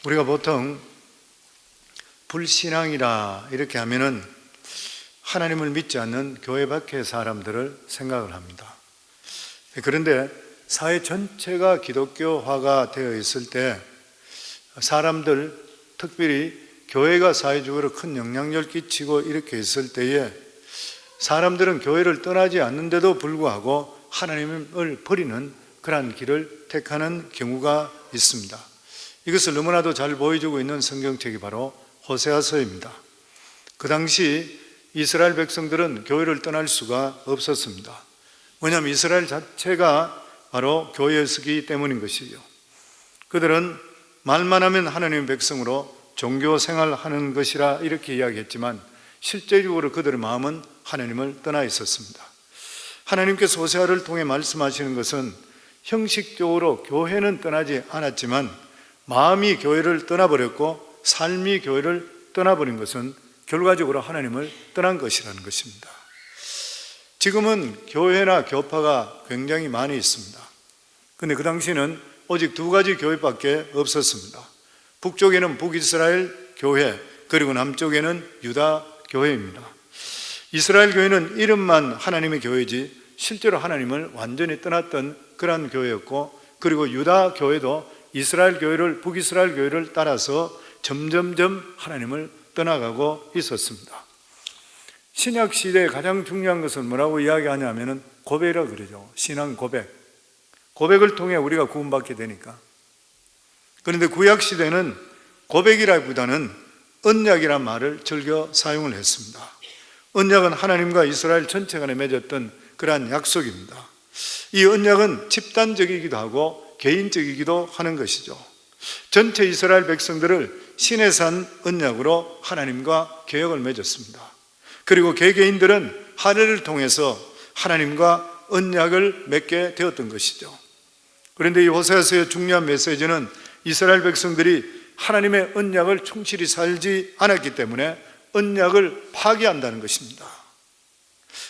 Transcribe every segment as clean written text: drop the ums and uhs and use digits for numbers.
우리가 보통 불신앙이라 이렇게 하면은 하나님을 믿지 않는 교회 밖의 사람들을 생각을 합니다. 그런데 사회 전체가 기독교화가 되어 있을 때 사람들, 특별히 교회가 사회적으로 큰 영향력을 끼치고 이렇게 있을 때에 사람들은 교회를 떠나지 않는데도 불구하고 하나님을 버리는 그러한 길을 택하는 경우가 있습니다. 이것을 너무나도 잘 보여주고 있는 성경책이 바로 호세아서입니다. 그 당시 이스라엘 백성들은 교회를 떠날 수가 없었습니다. 왜냐하면 이스라엘 자체가 바로 교회였기 때문인 것이죠. 그들은 말만 하면 하나님의 백성으로 종교 생활하는 것이라 이렇게 이야기했지만 실제적으로 그들의 마음은 하나님을 떠나 있었습니다. 하나님께서 호세아를 통해 말씀하시는 것은 형식적으로 교회는 떠나지 않았지만 마음이 교회를 떠나버렸고 삶이 교회를 떠나버린 것은 결과적으로 하나님을 떠난 것이라는 것입니다. 지금은 교회나 교파가 굉장히 많이 있습니다. 그런데 그 당시에는 오직 두 가지 교회밖에 없었습니다. 북쪽에는 북이스라엘 교회, 그리고 남쪽에는 유다 교회입니다. 이스라엘 교회는 이름만 하나님의 교회지 실제로 하나님을 완전히 떠났던 그러한 교회였고, 그리고 유다 교회도 이스라엘 교회를, 북이스라엘 교회를 따라서 점점점 하나님을 떠나가고 있었습니다. 신약 시대에 가장 중요한 것은 뭐라고 이야기하냐면은 고백이라고 그러죠. 신앙 고백. 고백을 통해 우리가 구원받게 되니까. 그런데 구약 시대는 고백이라기보다는 언약이란 말을 즐겨 사용을 했습니다. 언약은 하나님과 이스라엘 전체 간에 맺었던 그러한 약속입니다. 이 언약은 집단적이기도 하고 개인적이기도 하는 것이죠. 전체 이스라엘 백성들을 신의 산 언약으로 하나님과 계약을 맺었습니다. 그리고 개개인들은 할례를 통해서 하나님과 언약을 맺게 되었던 것이죠. 그런데 이 호세아서의 중요한 메시지는 이스라엘 백성들이 하나님의 언약을 충실히 살지 않았기 때문에 언약을 파기한다는 것입니다.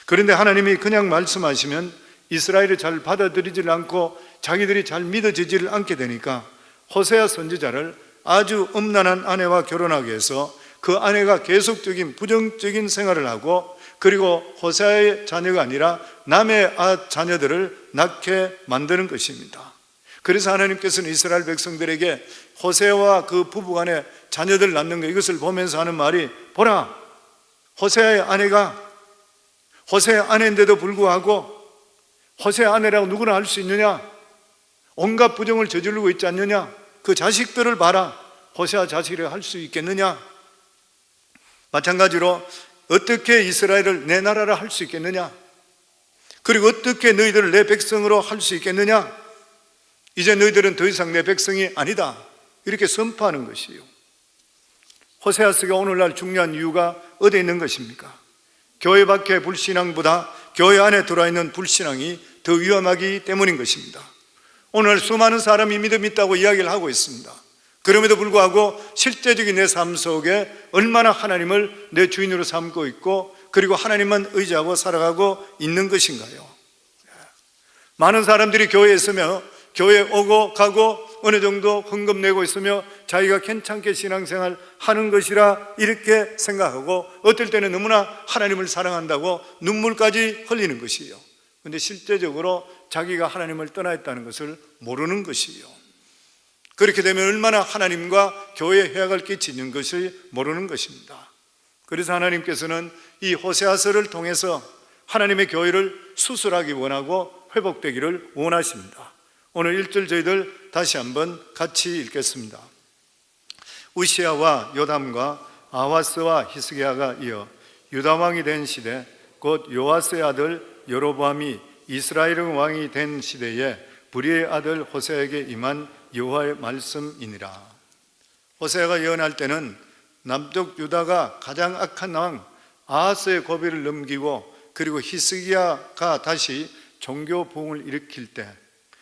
그런데 하나님이 그냥 말씀하시면 이스라엘이 잘 받아들이질 않고 자기들이 잘 믿어지지를 않게 되니까 호세아 선지자를 아주 음란한 아내와 결혼하게 해서 그 아내가 계속적인 부정적인 생활을 하고, 그리고 호세아의 자녀가 아니라 남의 자녀들을 낳게 만드는 것입니다. 그래서 하나님께서는 이스라엘 백성들에게 호세아와 그 부부간에 자녀들 낳는 것, 이것을 보면서 하는 말이, 보라, 호세아의 아내가 호세아 아내인데도 불구하고 호세아 아내라고 누구나 할 수 있느냐? 온갖 부정을 저지르고 있지 않느냐? 그 자식들을 봐라. 호세아 자식이라 할 수 있겠느냐? 마찬가지로 어떻게 이스라엘을 내 나라라 할 수 있겠느냐? 그리고 어떻게 너희들을 내 백성으로 할 수 있겠느냐? 이제 너희들은 더 이상 내 백성이 아니다, 이렇게 선포하는 것이요. 호세아서가 오늘날 중요한 이유가 어디에 있는 것입니까? 교회 밖의 불신앙보다 교회 안에 들어와 있는 불신앙이 더 위험하기 때문인 것입니다. 오늘 수많은 사람이 믿음 있다고 이야기를 하고 있습니다. 그럼에도 불구하고 실제적인 내 삶 속에 얼마나 하나님을 내 주인으로 삼고 있고, 그리고 하나님만 의지하고 살아가고 있는 것인가요? 많은 사람들이 교회에 있으며 교회에 오고 가고 어느 정도 헌금 내고 있으며 자기가 괜찮게 신앙생활 하는 것이라 이렇게 생각하고, 어떨 때는 너무나 하나님을 사랑한다고 눈물까지 흘리는 것이에요. 그런데 실제적으로 자기가 하나님을 떠나 있다는 것을 모르는 것이에요. 그렇게 되면 얼마나 하나님과 교회에 해악을 끼치는 것을 모르는 것입니다. 그래서 하나님께서는 이 호세아서를 통해서 하나님의 교회를 수술하기 원하고 회복되기를 원하십니다. 오늘 1절 저희들 다시 한번 같이 읽겠습니다. 우시아와 요담과 아하스와 히스기야가 이어 유다 왕이 된 시대, 곧 요아스의 아들 여로보암이 이스라엘 왕이 된 시대에 브리의 아들 호세아에게 임한 여호와의 말씀이니라. 호세아가 예언할 때는 남쪽 유다가 가장 악한 왕 아하스의 고비를 넘기고, 그리고 히스기야가 다시 종교 부흥을 일으킬 때,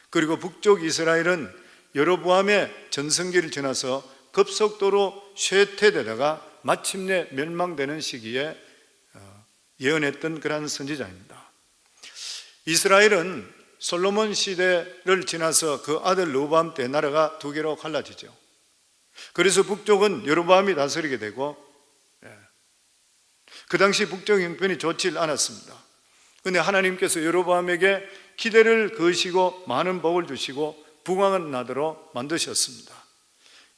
그리고 북쪽 이스라엘은 여로보암의 전성기를 지나서 급속도로 쇠퇴되다가 마침내 멸망되는 시기에 예언했던 그러한 선지자입니다. 이스라엘은 솔로몬 시대를 지나서 그 아들 르호보암 때 나라가 두 개로 갈라지죠. 그래서 북쪽은 여로보암이 다스리게 되고, 그 당시 북쪽 형편이 좋지 않았습니다. 그런데 하나님께서 여로보암에게 기대를 거시고 많은 복을 주시고 부강한 나라로 만드셨습니다.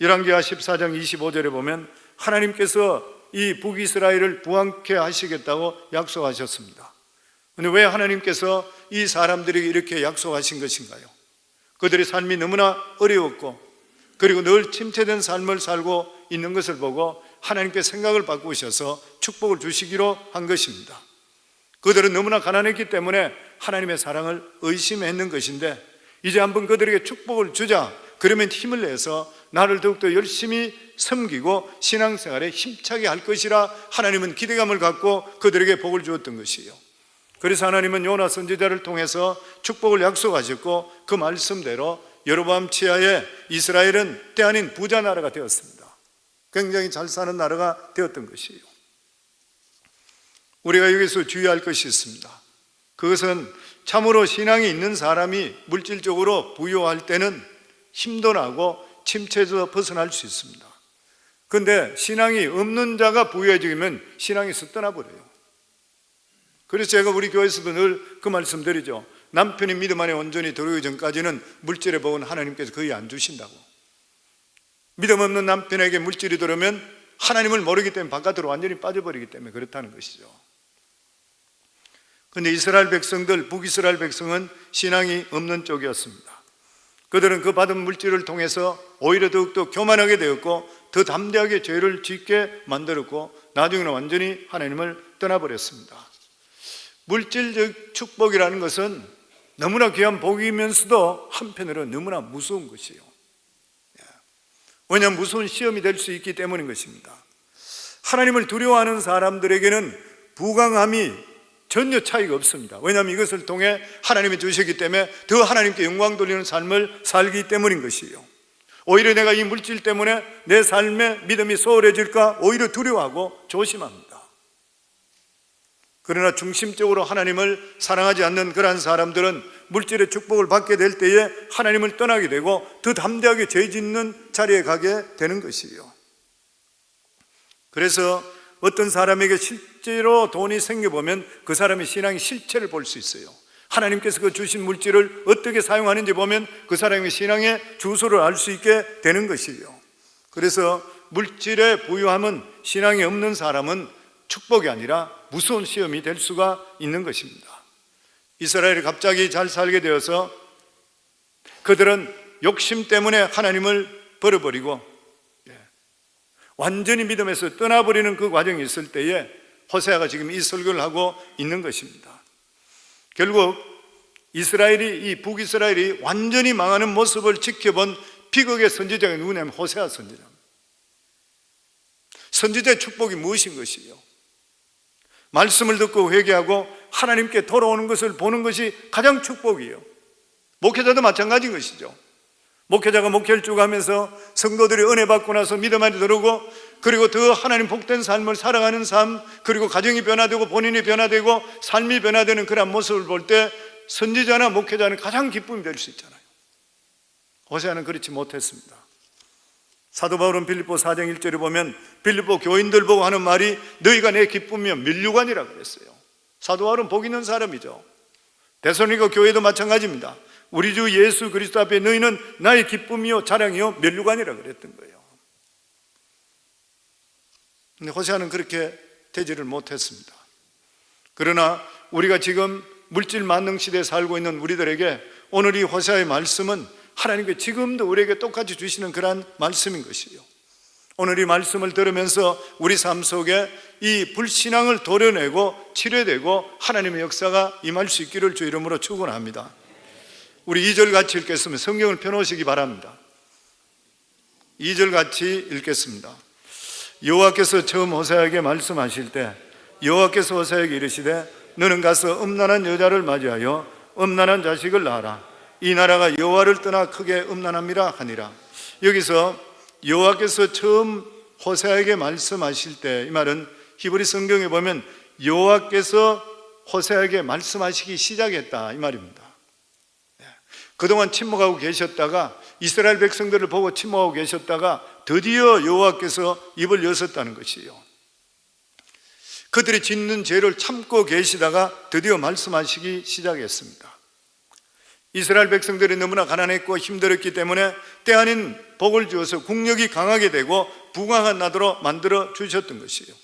열왕기하 14장 25절에 보면 하나님께서 이 북이스라엘을 부강케 하시겠다고 약속하셨습니다. 그런데 왜 하나님께서 이 사람들에게 이렇게 약속하신 것인가요? 그들의 삶이 너무나 어려웠고, 그리고 늘 침체된 삶을 살고 있는 것을 보고 하나님께 생각을 바꾸셔서 축복을 주시기로 한 것입니다. 그들은 너무나 가난했기 때문에 하나님의 사랑을 의심했는 것인데, 이제 한번 그들에게 축복을 주자, 그러면 힘을 내서 나를 더욱더 열심히 섬기고 신앙생활에 힘차게 할 것이라 하나님은 기대감을 갖고 그들에게 복을 주었던 것이에요. 그래서 하나님은 요나 선지자를 통해서 축복을 약속하셨고, 그 말씀대로 여로보암 치하에 이스라엘은 때 아닌 부자 나라가 되었습니다. 굉장히 잘 사는 나라가 되었던 것이에요. 우리가 여기서 주의할 것이 있습니다. 그것은 참으로 신앙이 있는 사람이 물질적으로 부유할 때는 힘도 나고 침체에서 벗어날 수 있습니다. 그런데 신앙이 없는 자가 부유해지면 신앙에서 떠나버려요. 그래서 제가 우리 교회에서도 늘 그 말씀 드리죠. 남편이 믿음 안에 온전히 들어오기 전까지는 물질의 복은 하나님께서 거의 안 주신다고. 믿음 없는 남편에게 물질이 들어오면 하나님을 모르기 때문에 바깥으로 완전히 빠져버리기 때문에 그렇다는 것이죠. 그런데 이스라엘 백성들, 북이스라엘 백성은 신앙이 없는 쪽이었습니다. 그들은 그 받은 물질을 통해서 오히려 더욱더 교만하게 되었고, 더 담대하게 죄를 짓게 만들었고, 나중에는 완전히 하나님을 떠나버렸습니다. 물질적 축복이라는 것은 너무나 귀한 복이면서도 한편으로 너무나 무서운 것이에요. 왜냐하면 무서운 시험이 될 수 있기 때문인 것입니다. 하나님을 두려워하는 사람들에게는 부강함이 전혀 차이가 없습니다. 왜냐하면 이것을 통해 하나님이 주시기 때문에 더 하나님께 영광 돌리는 삶을 살기 때문인 것이에요. 오히려 내가 이 물질 때문에 내 삶의 믿음이 소홀해질까 오히려 두려워하고 조심합니다. 그러나 중심적으로 하나님을 사랑하지 않는 그러한 사람들은 물질의 축복을 받게 될 때에 하나님을 떠나게 되고 더 담대하게 죄 짓는 자리에 가게 되는 것이에요. 그래서 어떤 사람에게 실제로 돈이 생겨보면 그 사람의 신앙의 실체를 볼 수 있어요. 하나님께서 그 주신 물질을 어떻게 사용하는지 보면 그 사람의 신앙의 주소를 알 수 있게 되는 것이에요. 그래서 물질의 부유함은 신앙이 없는 사람은 축복이 아니라 무서운 시험이 될 수가 있는 것입니다. 이스라엘이 갑자기 잘 살게 되어서 그들은 욕심 때문에 하나님을 버려버리고 완전히 믿음에서 떠나버리는 그 과정이 있을 때에 호세아가 지금 이 설교를 하고 있는 것입니다. 결국 이스라엘이, 이 북이스라엘이 완전히 망하는 모습을 지켜본 비극의 선지자가 누구냐면 호세아 선지자입니다. 선지자의 축복이 무엇인 것이요? 말씀을 듣고 회개하고 하나님께 돌아오는 것을 보는 것이 가장 축복이에요. 목회자도 마찬가지인 것이죠. 목회자가 목회를 쭉 하면서 성도들이 은혜 받고 나서 믿음 안에 들어오고, 그리고 더 하나님 복된 삶을 살아가는 삶, 그리고 가정이 변화되고 본인이 변화되고 삶이 변화되는 그런 모습을 볼 때 선지자나 목회자는 가장 기쁨이 될 수 있잖아요. 호세아는 그렇지 못했습니다. 사도 바울은 빌립보 4장 1절에 보면 빌립보 교인들 보고 하는 말이 너희가 내 기쁨이며 면류관이라고 그랬어요. 사도 바울은 복 있는 사람이죠. 데살로니가 교회도 마찬가지입니다. 우리 주 예수 그리스도 앞에 너희는 나의 기쁨이요 자랑이요 면류관이라고 그랬던 거예요. 근데 호세아는 그렇게 되지를 못했습니다. 그러나 우리가 지금 물질 만능 시대에 살고 있는 우리들에게 오늘 이 호세아의 말씀은 하나님께 지금도 우리에게 똑같이 주시는 그러한 말씀인 것이에요. 오늘 이 말씀을 들으면서 우리 삶 속에 이 불신앙을 도려내고 치료되고 하나님의 역사가 임할 수 있기를 주 이름으로 축원합니다. 우리 2절 같이 읽겠습니다. 성경을 펴놓으시기 바랍니다. 2절 같이 읽겠습니다. 여호와께서 처음 호세아에게 말씀하실 때 여호와께서 호세아에게 이르시되 너는 가서 음란한 여자를 맞이하여 음란한 자식을 낳아라. 이 나라가 여호와를 떠나 크게 음란함이라 하니라. 여기서 여호와께서 처음 호세아에게 말씀하실 때, 이 말은 히브리 성경에 보면 여호와께서 호세아에게 말씀하시기 시작했다 이 말입니다. 그동안 침묵하고 계셨다가 이스라엘 백성들을 보고 침묵하고 계셨다가 드디어 여호와께서 입을 여셨다는 것이요. 그들이 짓는 죄를 참고 계시다가 드디어 말씀하시기 시작했습니다. 이스라엘 백성들이 너무나 가난했고 힘들었기 때문에 때 아닌 복을 주어서 국력이 강하게 되고 부강한 나라로 만들어 주셨던 것이에요.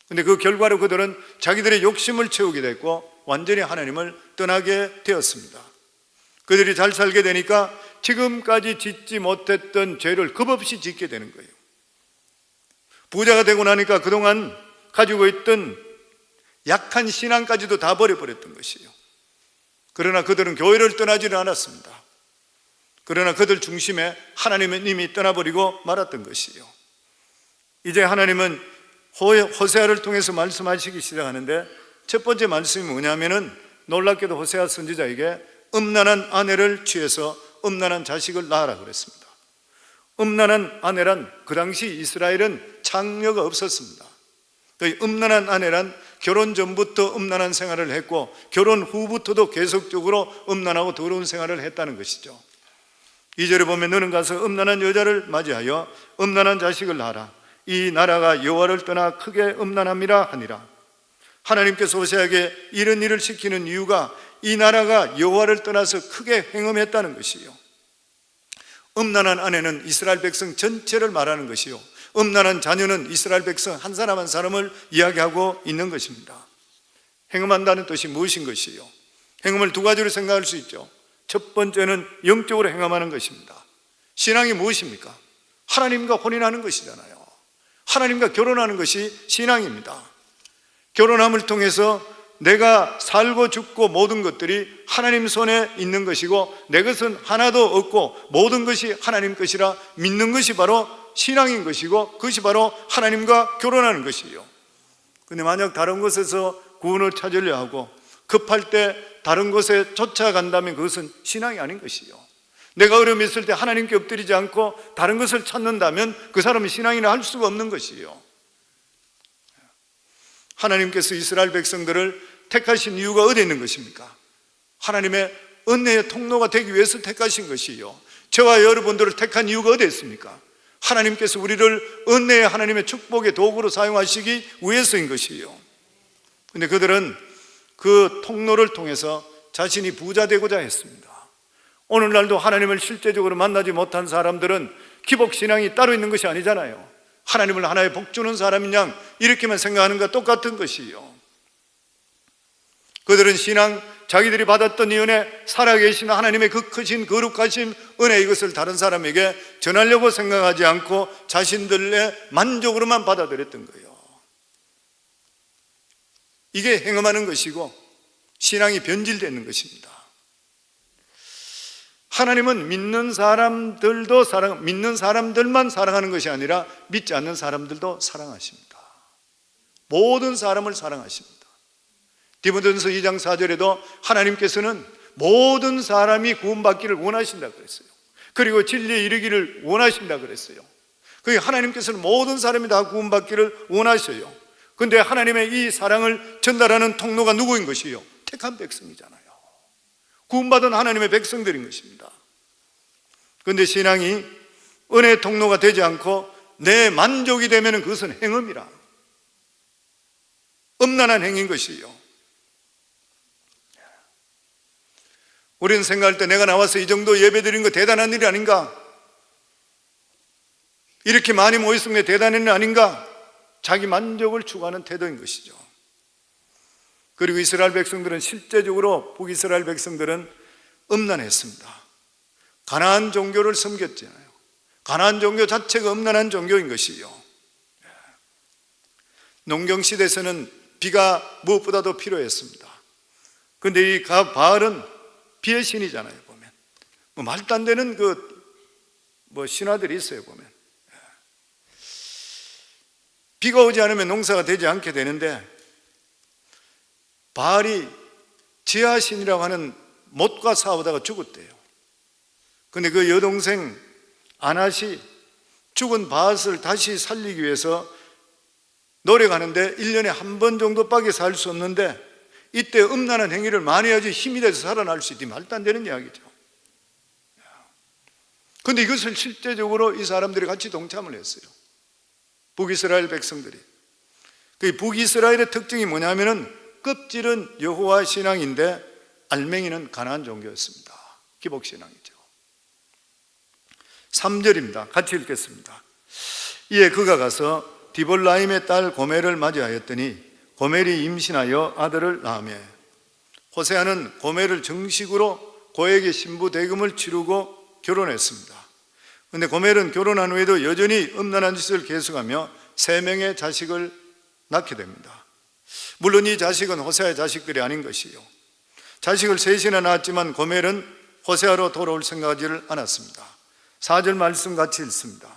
그런데 그 결과로 그들은 자기들의 욕심을 채우게 됐고 완전히 하나님을 떠나게 되었습니다. 그들이 잘 살게 되니까 지금까지 짓지 못했던 죄를 겁없이 짓게 되는 거예요. 부자가 되고 나니까 그동안 가지고 있던 약한 신앙까지도 다 버려버렸던 것이에요. 그러나 그들은 교회를 떠나지는 않았습니다. 그러나 그들 중심에 하나님은 이미 떠나버리고 말았던 것이에요. 이제 하나님은 호세아를 통해서 말씀하시기 시작하는데 첫 번째 말씀이 뭐냐면은 놀랍게도 호세아 선지자에게 음란한 아내를 취해서 음란한 자식을 낳아라 그랬습니다. 음란한 아내란 그 당시 이스라엘은 창녀가 없었습니다. 음란한 아내란 결혼 전부터 음란한 생활을 했고 결혼 후부터도 계속적으로 음란하고 더러운 생활을 했다는 것이죠. 2절에 보면 너는 가서 음란한 여자를 맞이하여 음란한 자식을 낳아라. 이 나라가 여호와를 떠나 크게 음란함이라 하니라. 하나님께서 호세아에게 이런 일을 시키는 이유가 이 나라가 여호와를 떠나서 크게 행음했다는 것이요. 음란한 아내는 이스라엘 백성 전체를 말하는 것이요, 음란한 자녀는 이스라엘 백성 한 사람 한 사람을 이야기하고 있는 것입니다. 행음한다는 뜻이 무엇인 것이요? 행음을 두 가지로 생각할 수 있죠. 첫 번째는 영적으로 행함하는 것입니다. 신앙이 무엇입니까? 하나님과 혼인하는 것이잖아요. 하나님과 결혼하는 것이 신앙입니다. 결혼함을 통해서 내가 살고 죽고 모든 것들이 하나님 손에 있는 것이고 내 것은 하나도 없고 모든 것이 하나님 것이라 믿는 것이 바로 신앙인 것이고 그것이 바로 하나님과 결혼하는 것이에요. 그런데 만약 다른 곳에서 구원을 찾으려 하고 급할 때 다른 곳에 쫓아간다면 그것은 신앙이 아닌 것이에요. 내가 어려움이 있을 때 하나님께 엎드리지 않고 다른 것을 찾는다면 그 사람은 신앙이라 할 수가 없는 것이에요. 하나님께서 이스라엘 백성들을 택하신 이유가 어디에 있는 것입니까? 하나님의 은혜의 통로가 되기 위해서 택하신 것이요. 저와 여러분들을 택한 이유가 어디에 있습니까? 하나님께서 우리를 은혜의 하나님의 축복의 도구로 사용하시기 위해서인 것이요. 그런데 그들은 그 통로를 통해서 자신이 부자 되고자 했습니다. 오늘날도 하나님을 실제적으로 만나지 못한 사람들은 기복신앙이 따로 있는 것이 아니잖아요. 하나님을 하나의 복 주는 사람인 양 이렇게만 생각하는 것과 똑같은 것이요. 그들은 신앙, 자기들이 받았던 이 은혜, 살아계신 하나님의 그 크신 거룩하신 은혜, 이것을 다른 사람에게 전하려고 생각하지 않고 자신들의 만족으로만 받아들였던 거예요. 이게 행음하는 것이고 신앙이 변질되는 것입니다. 하나님은 믿는 사람들만 사랑하는 것이 아니라 믿지 않는 사람들도 사랑하십니다. 모든 사람을 사랑하십니다. 디모데전서 2장 4절에도 하나님께서는 모든 사람이 구원받기를 원하신다고 그랬어요. 그리고 진리에 이르기를 원하신다고 그랬어요. 그러니까 하나님께서는 모든 사람이 다 구원받기를 원하셔요. 그런데 하나님의 이 사랑을 전달하는 통로가 누구인 것이요? 택한 백성이잖아요. 구원받은 하나님의 백성들인 것입니다. 그런데 신앙이 은혜의 통로가 되지 않고 내 만족이 되면 그것은 행음이라, 음란한 행인 것이요. 우리는 생각할 때 내가 나와서 이 정도 예배 드린 거 대단한 일이 아닌가? 이렇게 많이 모였으면 게 대단한 일 아닌가? 자기 만족을 추구하는 태도인 것이죠. 그리고 이스라엘 백성들은 실제적으로 북이스라엘 백성들은 음란했습니다. 가나안 종교를 섬겼잖아요. 가나안 종교 자체가 음란한 종교인 것이요. 농경시대에서는 비가 무엇보다도 필요했습니다. 그런데 이 바알은 비의 신이잖아요. 보면 말도 안 되는 신화들이 있어요. 보면 비가 오지 않으면 농사가 되지 않게 되는데 바알이 지하신이라고 하는 못과 싸우다가 죽었대요. 그런데 그 여동생 아낫이 죽은 바알을 다시 살리기 위해서 노력하는데 1년에 한 번 정도밖에 살 수 없는데 이때 음란한 행위를 많이 해야지 힘이 돼서 살아날 수 있지. 말도 안 되는 이야기죠. 그런데 이것을 실제적으로 이 사람들이 같이 동참을 했어요. 북이스라엘 백성들이. 그 북이스라엘의 특징이 뭐냐면은 껍질은 여호와 신앙인데 알맹이는 가나안 종교였습니다. 기복 신앙이죠. 3절입니다. 같이 읽겠습니다. 이에 그가 가서 디볼라임의 딸 고멜을 맞이하였더니 고멜이 임신하여 아들을 낳으며 호세아는 고멜을 정식으로 고에게 신부 대금을 치르고 결혼했습니다. 그런데 고멜은 결혼한 후에도 여전히 음란한 짓을 계속하며 3명의 자식을 낳게 됩니다. 물론 이 자식은 호세아의 자식들이 아닌 것이요, 자식을 셋이나 낳았지만 고멜은 호세아로 돌아올 생각하지를 않았습니다. 4절 말씀 같이 읽습니다.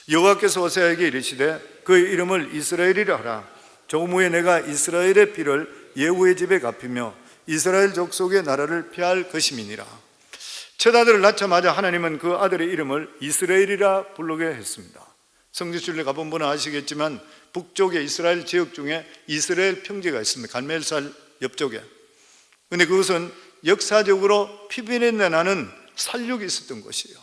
여호와께서 호세아에게 이르시되 그의 이름을 이스라엘이라 하라. 조금 후에 내가 이스라엘의 피를 예후의 집에 갚으며 이스라엘 족속의 나라를 피할 것임이니라. 첫 아들을 낳자마자 하나님은 그 아들의 이름을 이스라엘이라 부르게 했습니다. 성지순례 가본 분은 아시겠지만 북쪽에 이스라엘 지역 중에 이스라엘 평지가 있습니다. 갈멜살 옆쪽에. 그런데 그것은 역사적으로 피비린내 나는 살육이 있었던 곳이에요.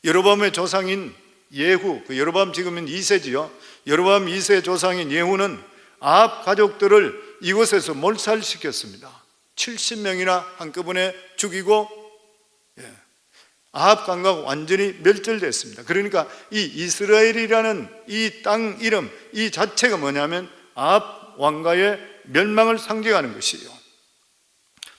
여로보암의 조상인 예후, 그 여로보암 지금은 2세지요. 여로보암 2세의 조상인 예후는 아합 가족들을 이곳에서 몰살시켰습니다. 70명이나 한꺼번에 죽이고 아합 강가가 완전히 멸절됐습니다. 그러니까 이 이스라엘이라는 이 땅 이름 이 자체가 뭐냐면 아합 왕가의 멸망을 상징하는 것이에요.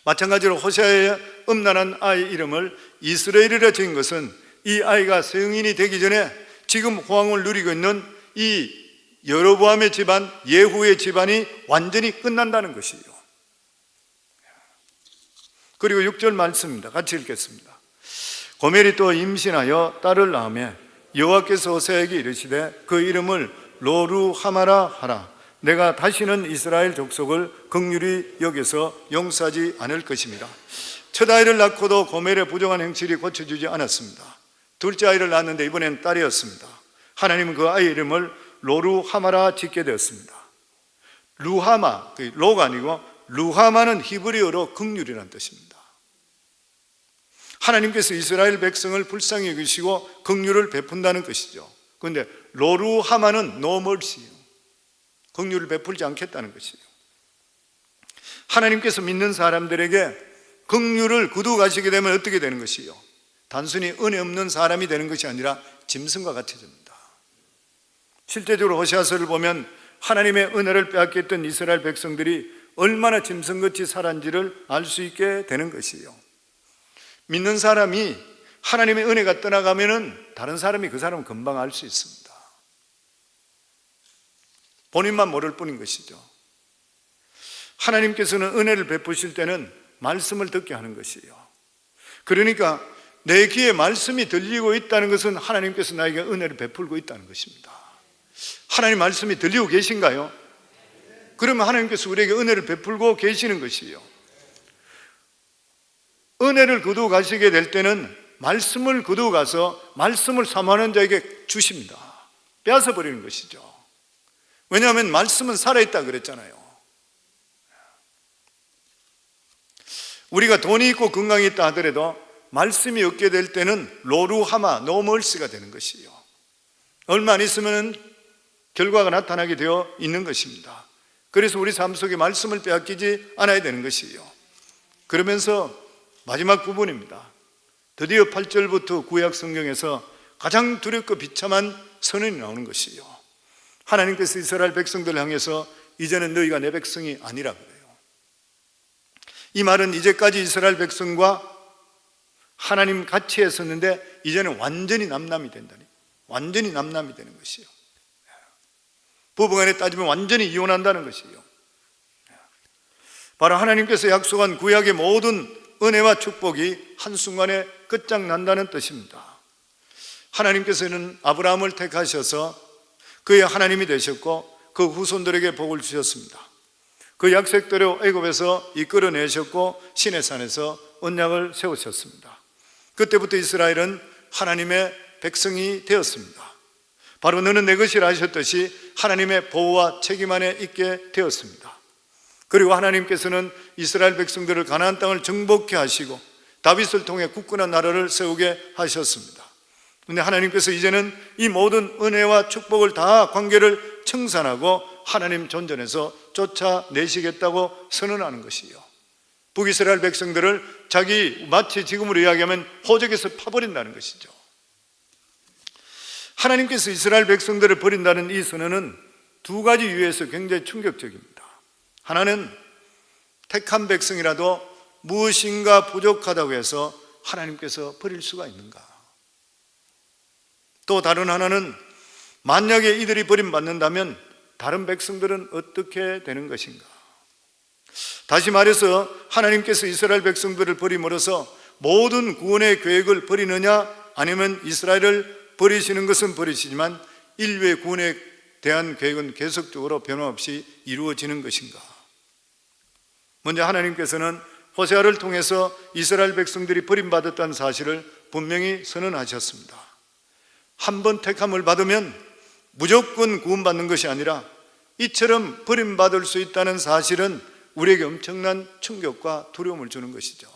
마찬가지로 호세아의 음란한 아이 이름을 이스라엘이라 지은 것은 이 아이가 성인이 되기 전에 지금 호황을 누리고 있는 이 여로보암의 집안, 예후의 집안이 완전히 끝난다는 것이에요. 그리고 6절 말씀입니다. 같이 읽겠습니다. 고멜이 또 임신하여 딸을 낳으며 여호와께서 호세아에게 이르시되 그 이름을 로루하마라 하라. 내가 다시는 이스라엘 족속을 긍휼히 여겨서 용서하지 않을 것입니다. 첫 아이를 낳고도 고멜의 부정한 행실이 고쳐지지 않았습니다. 둘째 아이를 낳았는데 이번엔 딸이었습니다. 하나님은 그 아이 이름을 로루하마라 짓게 되었습니다. 루하마, 로가 아니고 루하마는 히브리어로 긍휼이라는 뜻입니다. 하나님께서 이스라엘 백성을 불쌍히 여기시고 긍휼을 베푼다는 것이죠. 그런데 로루하마는 no mercy예요. 긍휼을 베풀지 않겠다는 것이에요. 하나님께서 믿는 사람들에게 긍휼을 거두가시게 되면 어떻게 되는 것이에요? 단순히 은혜 없는 사람이 되는 것이 아니라 짐승과 같아집니다. 실제적으로 호세아서를 보면 하나님의 은혜를 빼앗겼던 이스라엘 백성들이 얼마나 짐승같이 살았는지를 알 수 있게 되는 것이에요. 믿는 사람이 하나님의 은혜가 떠나가면은 다른 사람이 그 사람을 금방 알 수 있습니다. 본인만 모를 뿐인 것이죠. 하나님께서는 은혜를 베푸실 때는 말씀을 듣게 하는 것이에요. 그러니까 내 귀에 말씀이 들리고 있다는 것은 하나님께서 나에게 은혜를 베풀고 있다는 것입니다. 하나님 말씀이 들리고 계신가요? 그러면 하나님께서 우리에게 은혜를 베풀고 계시는 것이에요. 은혜를 거두어 가시게 될 때는 말씀을 거두어 가서 말씀을 사모하는 자에게 주십니다. 빼앗아 버리는 것이죠. 왜냐하면 말씀은 살아있다 그랬잖아요. 우리가 돈이 있고 건강이 있다 하더라도 말씀이 없게 될 때는 로루하마, 노멀스가 되는 것이에요. 얼마 안 있으면 결과가 나타나게 되어 있는 것입니다. 그래서 우리 삶 속에 말씀을 빼앗기지 않아야 되는 것이에요. 그러면서 마지막 부분입니다. 드디어 8절부터 구약 성경에서 가장 두렵고 비참한 선언이 나오는 것이에요. 하나님께서 이스라엘 백성들을 향해서 이제는 너희가 내 백성이 아니라 그래요. 이 말은 이제까지 이스라엘 백성과 하나님 같이 했었는데 이제는 완전히 남남이 된다니, 완전히 남남이 되는 것이에요. 부부간에 따지면 완전히 이혼한다는 것이에요. 바로 하나님께서 약속한 구약의 모든 은혜와 축복이 한순간에 끝장난다는 뜻입니다. 하나님께서는 아브라함을 택하셔서 그의 하나님이 되셨고 그 후손들에게 복을 주셨습니다. 그 약속대로 애굽에서 이끌어내셨고 시내산에서 언약을 세우셨습니다. 그때부터 이스라엘은 하나님의 백성이 되었습니다. 바로 너는 내 것이라 하셨듯이 하나님의 보호와 책임 안에 있게 되었습니다. 그리고 하나님께서는 이스라엘 백성들을 가나안 땅을 정복케 하시고 다윗을 통해 굳건한 나라를 세우게 하셨습니다. 그런데 하나님께서 이제는 이 모든 은혜와 축복을 다 관계를 청산하고 하나님 존전에서 쫓아내시겠다고 선언하는 것이요, 북이스라엘 백성들을 자기 마치 지금으로 이야기하면 호적에서 파버린다는 것이죠. 하나님께서 이스라엘 백성들을 버린다는 이 선언은 두 가지 이유에서 굉장히 충격적입니다. 하나는 택한 백성이라도 무엇인가 부족하다고 해서 하나님께서 버릴 수가 있는가? 또 다른 하나는 만약에 이들이 버림받는다면 다른 백성들은 어떻게 되는 것인가? 다시 말해서 하나님께서 이스라엘 백성들을 버림으로써 모든 구원의 계획을 버리느냐, 아니면 이스라엘을 버리시는 것은 버리시지만 인류의 구원에 대한 계획은 계속적으로 변함없이 이루어지는 것인가? 먼저 하나님께서는 호세아를 통해서 이스라엘 백성들이 버림받았다는 사실을 분명히 선언하셨습니다. 한 번 택함을 받으면 무조건 구원받는 것이 아니라 이처럼 버림받을 수 있다는 사실은 우리에게 엄청난 충격과 두려움을 주는 것이죠.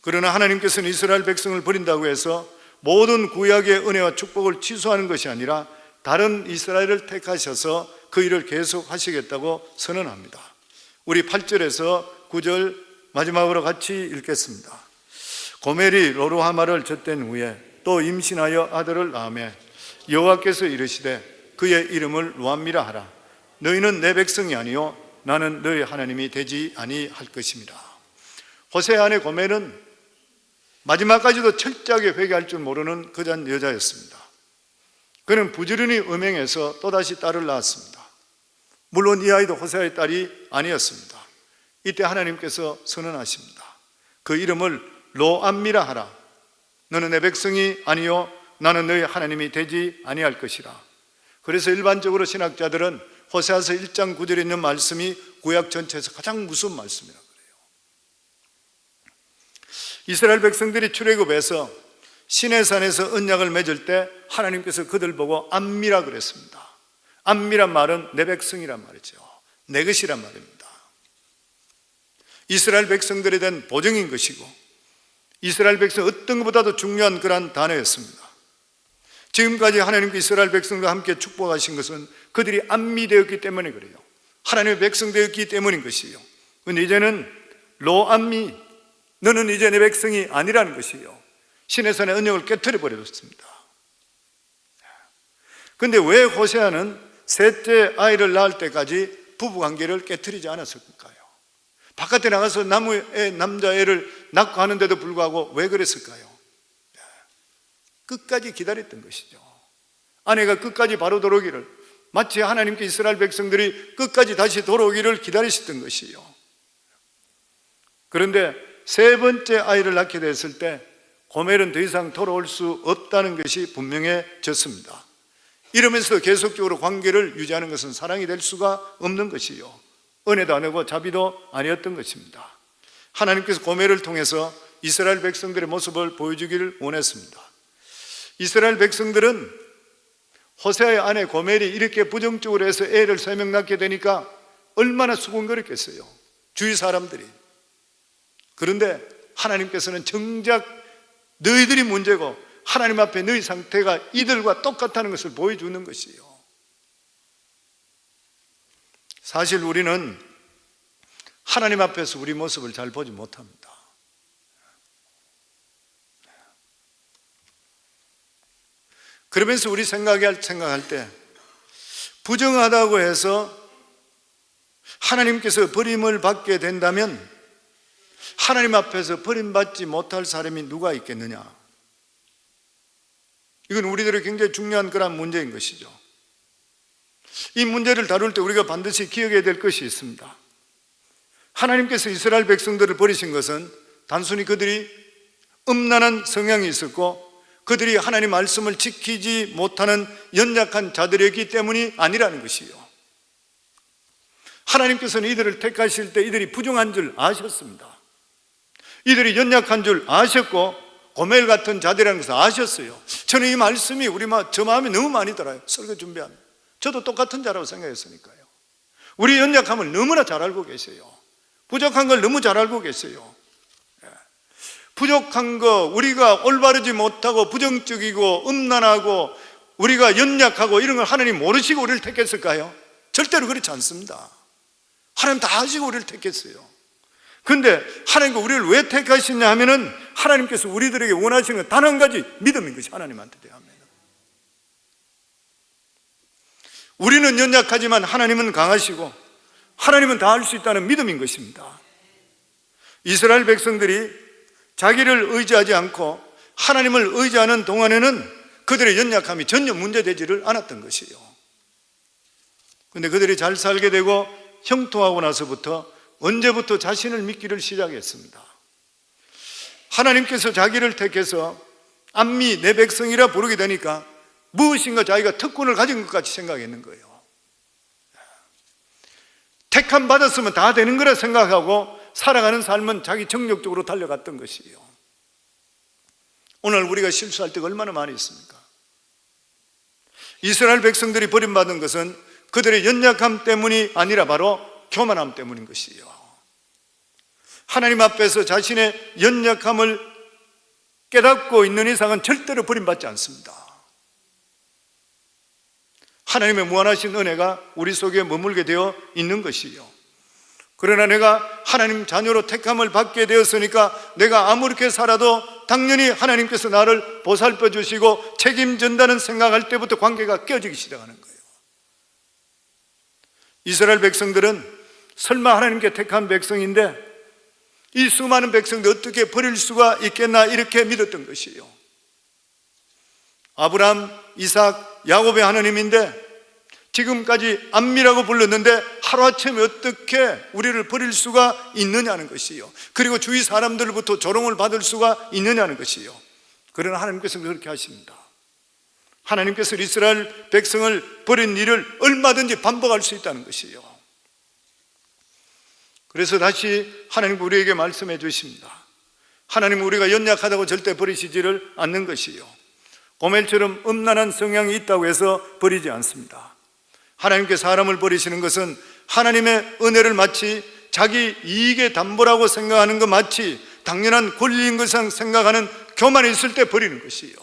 그러나 하나님께서는 이스라엘 백성을 버린다고 해서 모든 구약의 은혜와 축복을 취소하는 것이 아니라 다른 이스라엘을 택하셔서 그 일을 계속 하시겠다고 선언합니다. 우리 8절에서 9절 마지막으로 같이 읽겠습니다. 고멜이 로루하마를 젖댄 후에 또 임신하여 아들을 낳으매 여호와께서 이르시되 그의 이름을 루암미라 하라. 너희는 내 백성이 아니요 나는 너희 하나님이 되지 아니할 것입니다. 호세아 아내 고멜은 마지막까지도 철저하게 회개할 줄 모르는 거잔 여자였습니다. 그는 부지런히 음행해서 또다시 딸을 낳았습니다. 물론 이 아이도 호세아의 딸이 아니었습니다. 이때 하나님께서 선언하십니다. 그 이름을 로암미라 하라. 너는 내 백성이 아니요 나는 너희 하나님이 되지 아니할 것이라. 그래서 일반적으로 신학자들은 호세아서 1장 9절에 있는 말씀이 구약 전체에서 가장 무서운 말씀이라고 그래요. 이스라엘 백성들이 출애굽해서 시내산에서 언약을 맺을 때 하나님께서 그들 보고 암미라 그랬습니다. 암미란 말은 내 백성이란 말이죠. 내 것이란 말입니다. 이스라엘 백성들에 대한 보증인 것이고 이스라엘 백성 어떤 것보다도 중요한 그러한 단어였습니다. 지금까지 하나님께 이스라엘 백성과 함께 축복하신 것은 그들이 암미되었기 때문에 그래요. 하나님의 백성 되었기 때문인 것이에요. 그런데 이제는 로암미, 너는 이제 내 백성이 아니라는 것이에요. 시내산의 언약을 깨트려 버렸습니다. 그런데 왜 호세아는 셋째 아이를 낳을 때까지 부부관계를 깨트리지 않았을까요? 바깥에 나가서 남자애를 낳고 하는데도 불구하고 왜 그랬을까요? 끝까지 기다렸던 것이죠. 아내가 끝까지 바로 돌아오기를, 마치 하나님께 이스라엘 백성들이 끝까지 다시 돌아오기를 기다리셨던 것이요. 그런데 세 번째 아이를 낳게 됐을 때 고멜은 더 이상 돌아올 수 없다는 것이 분명해졌습니다. 이러면서 계속적으로 관계를 유지하는 것은 사랑이 될 수가 없는 것이요, 은혜도 아니고 자비도 아니었던 것입니다. 하나님께서 고멜을 통해서 이스라엘 백성들의 모습을 보여주기를 원했습니다. 이스라엘 백성들은 호세아의 아내 고멜이 이렇게 부정적으로 해서 애를 3명 낳게 되니까 얼마나 수군거렸겠어요, 주위 사람들이. 그런데 하나님께서는 정작 너희들이 문제고 하나님 앞에 너희 상태가 이들과 똑같다는 것을 보여주는 것이에요. 사실 우리는 하나님 앞에서 우리 모습을 잘 보지 못합니다. 그러면서 우리 생각할 때 부정하다고 해서 하나님께서 버림을 받게 된다면 하나님 앞에서 버림받지 못할 사람이 누가 있겠느냐? 이건 우리들의 굉장히 중요한 그런 문제인 것이죠. 이 문제를 다룰 때 우리가 반드시 기억해야 될 것이 있습니다. 하나님께서 이스라엘 백성들을 버리신 것은 단순히 그들이 음란한 성향이 있었고 그들이 하나님 말씀을 지키지 못하는 연약한 자들이었기 때문이 아니라는 것이요, 하나님께서는 이들을 택하실 때 이들이 부정한 줄 아셨습니다. 이들이 연약한 줄 아셨고 고멜 같은 자들이라는 것을 아셨어요. 저는 이 말씀이 저 마음에 너무 많이 들어요. 설교 준비하면 저도 똑같은 자라고 생각했으니까요. 우리 연약함을 너무나 잘 알고 계세요. 부족한 걸 너무 잘 알고 계세요. 부족한 거, 우리가 올바르지 못하고 부정적이고 음란하고 우리가 연약하고 이런 걸 하나님 모르시고 우리를 택했을까요? 절대로 그렇지 않습니다. 하나님 다 아시고 우리를 택했어요. 그런데 하나님과 우리를 왜 택하시냐 하면은 하나님께서 우리들에게 원하시는 건 단 한 가지, 믿음인 것이 하나님한테 대하면. 우리는 연약하지만 하나님은 강하시고 하나님은 다 할 수 있다는 믿음인 것입니다. 이스라엘 백성들이 자기를 의지하지 않고 하나님을 의지하는 동안에는 그들의 연약함이 전혀 문제되지를 않았던 것이에요. 그런데 그들이 잘 살게 되고 형통하고 나서부터 언제부터 자신을 믿기를 시작했습니다. 하나님께서 자기를 택해서 암미 내 백성이라 부르게 되니까 무엇인가 자기가 특권을 가진 것 같이 생각했는 거예요. 택함 받았으면 다 되는 거라 생각하고 살아가는 삶은 자기 정력적으로 달려갔던 것이에요. 오늘 우리가 실수할 때가 얼마나 많이 있습니까? 이스라엘 백성들이 버림받은 것은 그들의 연약함 때문이 아니라 바로 교만함 때문인 것이에요. 하나님 앞에서 자신의 연약함을 깨닫고 있는 이상은 절대로 버림받지 않습니다. 하나님의 무한하신 은혜가 우리 속에 머물게 되어 있는 것이요. 그러나 내가 하나님 자녀로 택함을 받게 되었으니까 내가 아무렇게 살아도 당연히 하나님께서 나를 보살펴 주시고 책임진다는 생각할 때부터 관계가 깨어지기 시작하는 거예요. 이스라엘 백성들은 설마 하나님께 택한 백성인데 이 수많은 백성들 어떻게 버릴 수가 있겠나 이렇게 믿었던 것이에요. 아브라함, 이삭, 야곱의 하나님인데 지금까지 암미라고 불렀는데 하루아침에 어떻게 우리를 버릴 수가 있느냐는 것이요. 그리고 주위 사람들로부터 조롱을 받을 수가 있느냐는 것이요. 그러나 하나님께서는 그렇게 하십니다. 하나님께서 이스라엘 백성을 버린 일을 얼마든지 반복할 수 있다는 것이요. 그래서 다시 하나님 우리에게 말씀해 주십니다. 하나님은 우리가 연약하다고 절대 버리시지를 않는 것이요. 고멜처럼 음란한 성향이 있다고 해서 버리지 않습니다. 하나님께 사람을 버리시는 것은 하나님의 은혜를 마치 자기 이익의 담보라고 생각하는 것 마치 당연한 권리인 것상 생각하는 교만이 있을 때 버리는 것이요.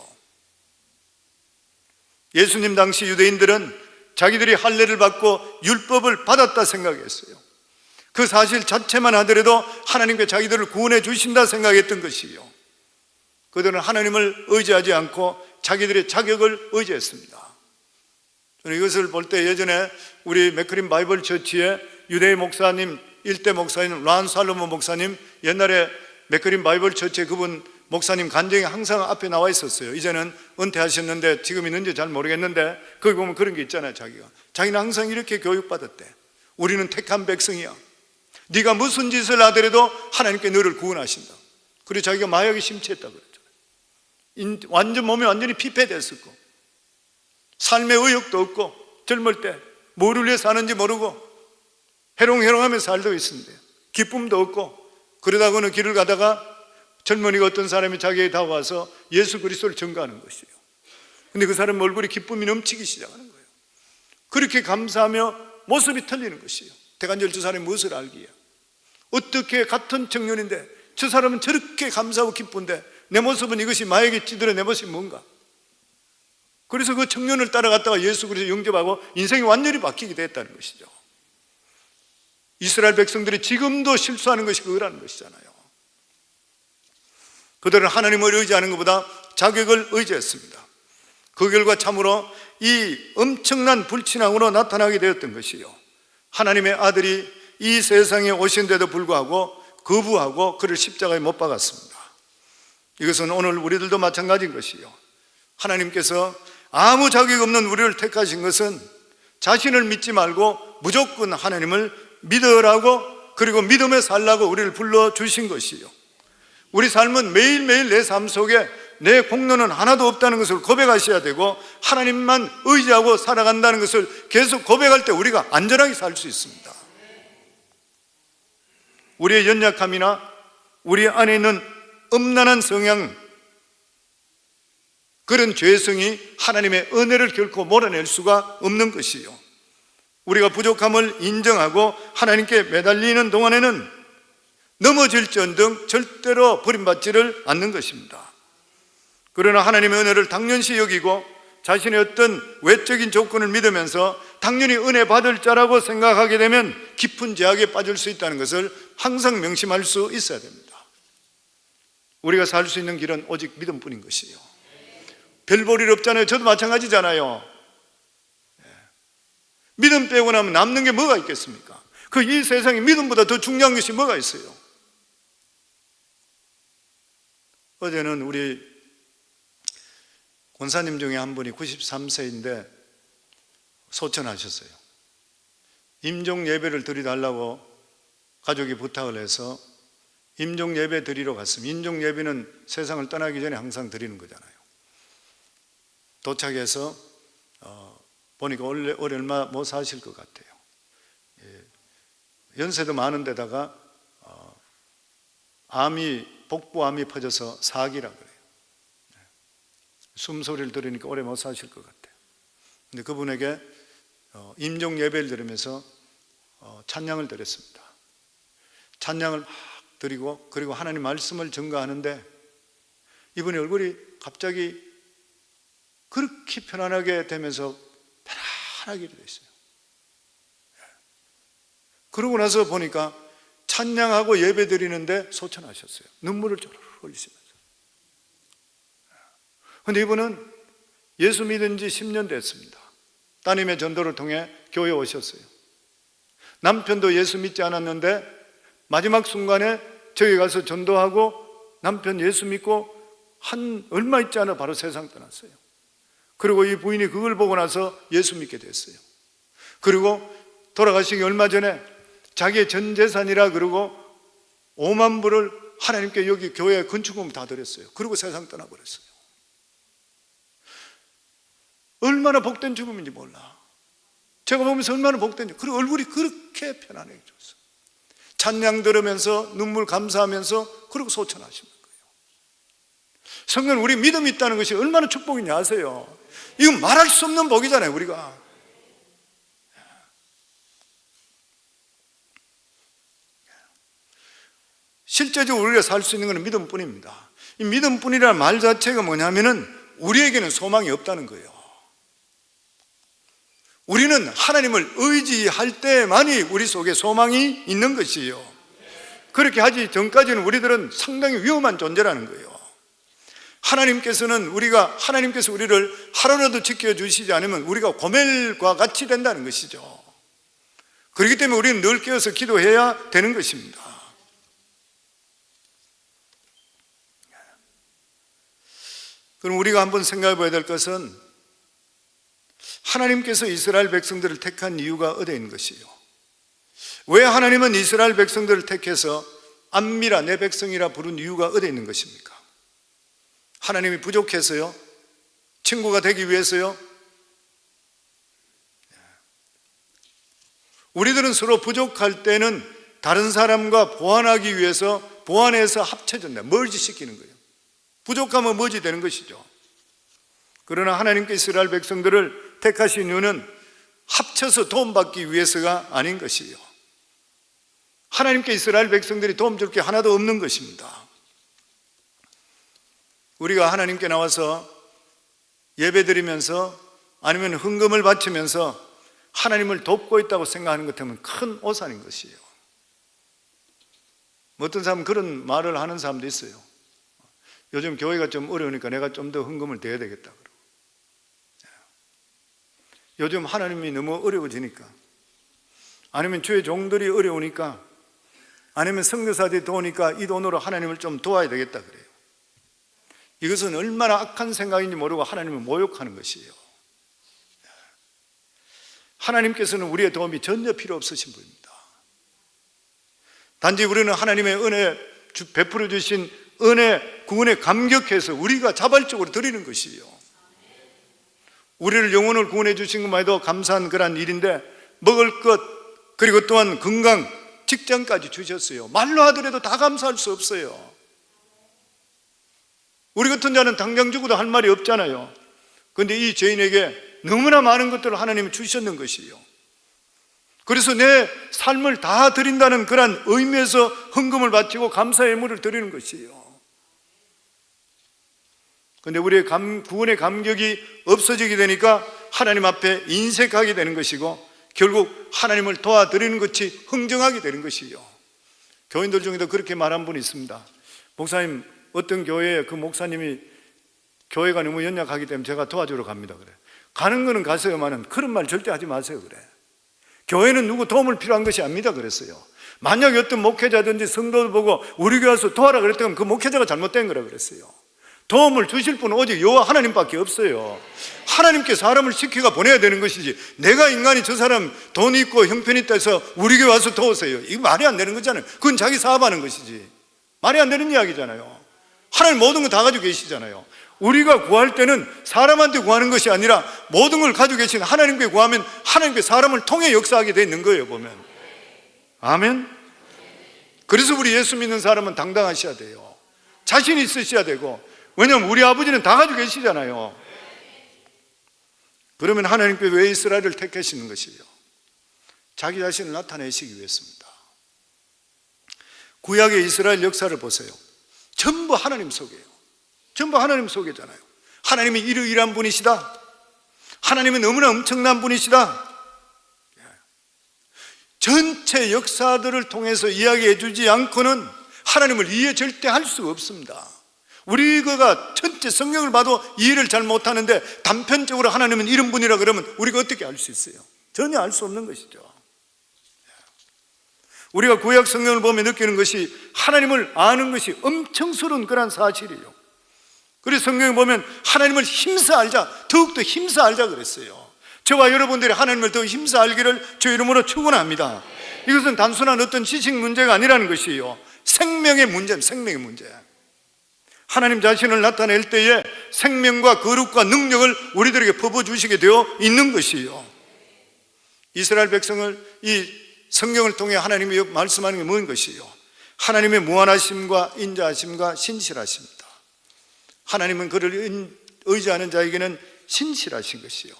예수님 당시 유대인들은 자기들이 할례를 받고 율법을 받았다 생각했어요. 그 사실 자체만 하더라도 하나님께 자기들을 구원해 주신다 생각했던 것이요. 그들은 하나님을 의지하지 않고 자기들의 자격을 의지했습니다. 저는 이것을 볼 때 예전에 우리 맥크린 바이블 처치에 유대의 목사님, 일대 목사님 란 살로몬 목사님, 옛날에 맥크린 바이블 처치에 그분 목사님 간증이 항상 앞에 나와 있었어요. 이제는 은퇴하셨는데 지금 있는지 잘 모르겠는데 거기 보면 그런 게 있잖아요. 자기는 항상 이렇게 교육받았대. 우리는 택한 백성이야. 네가 무슨 짓을 하더라도 하나님께 너를 구원하신다. 그리고 자기가 마약에 심취했다고 그랬죠. 완전 몸이 완전히 피폐됐었고 삶의 의욕도 없고 젊을 때 뭐를 위해 사는지 모르고 해롱해롱하며 살고 있습니다. 기쁨도 없고 그러다가는 길을 가다가 젊은이가 어떤 사람이 자기에게 다가와서 예수 그리스도를 전가하는 것이에요. 근데 그 사람 얼굴에 기쁨이 넘치기 시작하는 거예요. 그렇게 감사하며 모습이 틀리는 것이에요. 대간절 저 사람이 무엇을 알기에 어떻게 같은 청년인데 저 사람은 저렇게 감사하고 기쁜데 내 모습은 이것이 마약에 찌들어 내 모습이 뭔가. 그래서 그 청년을 따라갔다가 예수 그리스도 영접하고 인생이 완전히 바뀌게 됐다는 것이죠. 이스라엘 백성들이 지금도 실수하는 것이 그거라는 것이잖아요. 그들은 하나님을 의지하는 것보다 자격을 의지했습니다. 그 결과 참으로 이 엄청난 불신앙으로 나타나게 되었던 것이요. 하나님의 아들이 이 세상에 오신데도 불구하고 거부하고 그를 십자가에 못 박았습니다. 이것은 오늘 우리들도 마찬가지인 것이요. 하나님께서 아무 자격 없는 우리를 택하신 것은 자신을 믿지 말고 무조건 하나님을 믿으라고 그리고 믿음에 살라고 우리를 불러주신 것이요. 우리 삶은 매일매일 내 삶 속에 내 공로는 하나도 없다는 것을 고백하셔야 되고 하나님만 의지하고 살아간다는 것을 계속 고백할 때 우리가 안전하게 살 수 있습니다. 우리의 연약함이나 우리 안에 있는 음란한 성향, 그런 죄성이 하나님의 은혜를 결코 몰아낼 수가 없는 것이요. 우리가 부족함을 인정하고 하나님께 매달리는 동안에는 넘어질지언정 절대로 버림받지를 않는 것입니다. 그러나 하나님의 은혜를 당연시 여기고 자신의 어떤 외적인 조건을 믿으면서 당연히 은혜 받을 자라고 생각하게 되면 깊은 죄악에 빠질 수 있다는 것을 항상 명심할 수 있어야 됩니다. 우리가 살 수 있는 길은 오직 믿음뿐인 것이에요. 별 볼 일 없잖아요. 저도 마찬가지잖아요. 믿음 빼고 나면 남는 게 뭐가 있겠습니까? 이 세상에 믿음보다 더 중요한 것이 뭐가 있어요? 어제는 우리 권사님 중에 한 분이 93세인데 소천하셨어요. 임종 예배를 드리달라고 가족이 부탁을 해서 임종 예배 드리러 갔습니다. 임종 예배는 세상을 떠나기 전에 항상 드리는 거잖아요. 도착해서 보니까 올해 얼마 못 사실 것 같아요. 연세도 많은데다가 복부암이 퍼져서 사기라 그래요. 숨소리를 들으니까 오래 못 사실 것 같아요. 근데 그분에게 임종 예배를 드리면서 찬양을 드렸습니다. 찬양을 막 드리고 그리고 하나님 말씀을 증거하는데 이분의 얼굴이 갑자기 그렇게 편안하게 되면서 편안하게 됐어요. 그러고 나서 보니까 찬양하고 예배 드리는데 소천하셨어요. 눈물을 쪼르르 흘리시면서. 그런데 이분은 예수 믿은 지 10년 됐습니다. 따님의 전도를 통해 교회에 오셨어요. 남편도 예수 믿지 않았는데 마지막 순간에 저기 가서 전도하고 남편 예수 믿고 얼마 있지 않아 바로 세상 떠났어요. 그리고 이 부인이 그걸 보고 나서 예수 믿게 됐어요. 그리고 돌아가시기 얼마 전에 자기의 전 재산이라 그러고 5만 불을 하나님께 여기 교회 건축금 다 드렸어요. 그리고 세상 떠나버렸어요. 얼마나 복된 죽음인지 몰라. 제가 보면서 얼마나 복된지. 그리고 얼굴이 그렇게 편안해졌어요. 찬양 들으면서 눈물 감사하면서 그리고 소천하시는 거예요. 성경 우리 믿음이 있다는 것이 얼마나 축복이냐 아세요? 이건 말할 수 없는 복이잖아요. 우리가 실제적으로 우리가 살 수 있는 것은 믿음뿐입니다. 이 믿음뿐이라는 말 자체가 뭐냐면은 우리에게는 소망이 없다는 거예요. 우리는 하나님을 의지할 때만이 우리 속에 소망이 있는 것이에요. 그렇게 하기 전까지는 우리들은 상당히 위험한 존재라는 거예요. 하나님께서 우리를 하루라도 지켜주시지 않으면 우리가 고멜과 같이 된다는 것이죠. 그렇기 때문에 우리는 늘 깨어서 기도해야 되는 것입니다. 그럼 우리가 한번 생각해 봐야 될 것은 하나님께서 이스라엘 백성들을 택한 이유가 어디에 있는 것이에요? 왜 하나님은 이스라엘 백성들을 택해서 암미라 내 백성이라 부른 이유가 어디에 있는 것입니까? 하나님이 부족해서요? 친구가 되기 위해서요? 우리들은 서로 부족할 때는 다른 사람과 보완하기 위해서 보완해서 합쳐진다. 머지시키는 거예요. 부족하면 머지 되는 것이죠. 그러나 하나님께 이스라엘 백성들을 택하신 이유는 합쳐서 도움받기 위해서가 아닌 것이에요. 하나님께 이스라엘 백성들이 도움 줄 게 하나도 없는 것입니다. 우리가 하나님께 나와서 예배드리면서 아니면 헌금을 바치면서 하나님을 돕고 있다고 생각하는 것 같으면 큰 오산인 것이에요. 어떤 사람은 그런 말을 하는 사람도 있어요. 요즘 교회가 좀 어려우니까 내가 좀 더 헌금을 대야 되겠다. 요즘 하나님이 너무 어려워지니까, 아니면 주의 종들이 어려우니까, 아니면 선교사들이 도우니까 이 돈으로 하나님을 좀 도와야 되겠다 그래요. 이것은 얼마나 악한 생각인지 모르고 하나님을 모욕하는 것이에요. 하나님께서는 우리의 도움이 전혀 필요 없으신 분입니다. 단지 우리는 하나님의 은혜 베풀어 주신 은혜 구원에 감격해서 우리가 자발적으로 드리는 것이에요. 우리를 영혼을 구원해 주신 것만 해도 감사한 그런 일인데 먹을 것 그리고 또한 건강 직장까지 주셨어요. 말로 하더라도 다 감사할 수 없어요. 우리 같은 자는 당장 죽어도 할 말이 없잖아요. 그런데 이 죄인에게 너무나 많은 것들을 하나님이 주셨는 것이에요. 그래서 내 삶을 다 드린다는 그런 의미에서 헌금을 바치고 감사의 예물을 드리는 것이에요. 그런데 우리의 구원의 감격이 없어지게 되니까 하나님 앞에 인색하게 되는 것이고, 결국 하나님을 도와드리는 것이 흥정하게 되는 것이요. 교인들 중에도 그렇게 말한 분이 있습니다. 목사님, 어떤 교회에 그 목사님이 교회가 너무 연약하기 때문에 제가 도와주러 갑니다. 그래. 가는 거는 가세요만은 그런 말 절대 하지 마세요. 그래. 교회는 누구 도움을 필요한 것이 아닙니다. 그랬어요. 만약에 어떤 목회자든지 성도를 보고 우리 교회 와서 도와라 그랬다면 그 목회자가 잘못된 거라 그랬어요. 도움을 주실 분은 오직 여호와 하나님밖에 없어요. 하나님께 사람을 시켜가 보내야 되는 것이지, 내가 인간이 저 사람 돈 있고 형편이 있다 해서 우리 교회 와서 도우세요, 이거 말이 안 되는 거잖아요. 그건 자기 사업하는 것이지 말이 안 되는 이야기잖아요. 하나님 모든 거 다 가지고 계시잖아요. 우리가 구할 때는 사람한테 구하는 것이 아니라 모든 걸 가지고 계신 하나님께 구하면 하나님께 사람을 통해 역사하게 돼 있는 거예요, 보면. 아멘. 그래서 우리 예수 믿는 사람은 당당하셔야 돼요. 자신 있으셔야 되고, 왜냐하면 우리 아버지는 다 가지고 계시잖아요. 그러면 하나님께 왜 이스라엘을 택하시는 것이에요? 자기 자신을 나타내시기 위해서입니다. 구약의 이스라엘 역사를 보세요. 전부 하나님 속이에요. 전부 하나님 속이잖아요. 하나님이 이러이러한 분이시다, 하나님은 너무나 엄청난 분이시다, 전체 역사들을 통해서 이야기해 주지 않고는 하나님을 이해 절대 할 수가 없습니다. 우리가 전체 성경을 봐도 이해를 잘 못하는데 단편적으로 하나님은 이런 분이라 그러면 우리가 어떻게 알 수 있어요? 전혀 알 수 없는 것이죠. 우리가 구약 성경을 보면 느끼는 것이 하나님을 아는 것이 엄청스러운 그런 사실이에요. 그래서 성경에 보면 하나님을 힘써 알자, 더욱더 힘써 알자 그랬어요. 저와 여러분들이 하나님을 더 힘써 알기를 주 이름으로 축원합니다. 이것은 단순한 어떤 지식 문제가 아니라는 것이에요. 생명의 문제입니다. 생명의 문제. 하나님 자신을 나타낼 때에 생명과 거룩과 능력을 우리들에게 퍼부어주시게 되어 있는 것이에요. 이스라엘 백성을 이 성경을 통해 하나님이 말씀하는 게 뭔 것이에요? 하나님의 무한하심과 인자하심과 신실하십니다. 하나님은 그를 의지하는 자에게는 신실하신 것이요,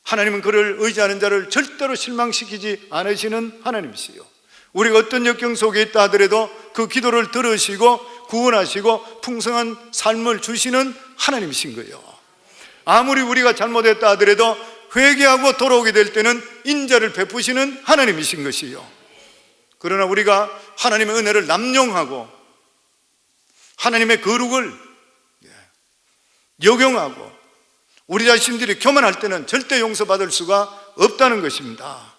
하나님은 그를 의지하는 자를 절대로 실망시키지 않으시는 하나님이시요, 우리가 어떤 역경 속에 있다 하더라도 그 기도를 들으시고 구원하시고 풍성한 삶을 주시는 하나님이신 거예요. 아무리 우리가 잘못했다 하더라도 회개하고 돌아오게 될 때는 인자를 베푸시는 하나님이신 것이요, 그러나 우리가 하나님의 은혜를 남용하고 하나님의 거룩을 역용하고 우리 자신들이 교만할 때는 절대 용서받을 수가 없다는 것입니다.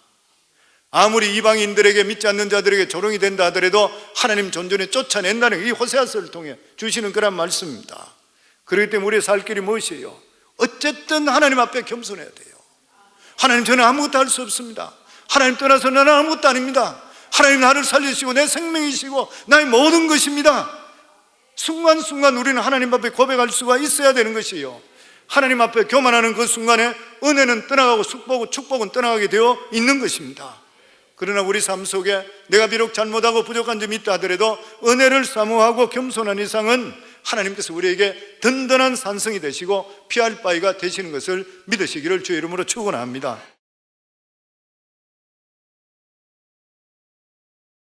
아무리 이방인들에게, 믿지 않는 자들에게 조롱이 된다 하더라도 하나님 존전에 쫓아낸다는 이 호세아서를 통해 주시는 그런 말씀입니다. 그렇기 때문에 우리의 살 길이 무엇이에요? 어쨌든 하나님 앞에 겸손해야 돼요. 하나님, 저는 아무것도 할 수 없습니다. 하나님 떠나서 나는 아무것도 아닙니다. 하나님 나를 살리시고 내 생명이시고 나의 모든 것입니다. 순간순간 우리는 하나님 앞에 고백할 수가 있어야 되는 것이에요. 하나님 앞에 교만하는 그 순간에 은혜는 떠나가고 축복은 떠나가게 되어 있는 것입니다. 그러나 우리 삶 속에 내가 비록 잘못하고 부족한 점이 있다 하더라도 은혜를 사모하고 겸손한 이상은 하나님께서 우리에게 든든한 산성이 되시고 피할 바위가 되시는 것을 믿으시기를 주의 이름으로 축원합니다.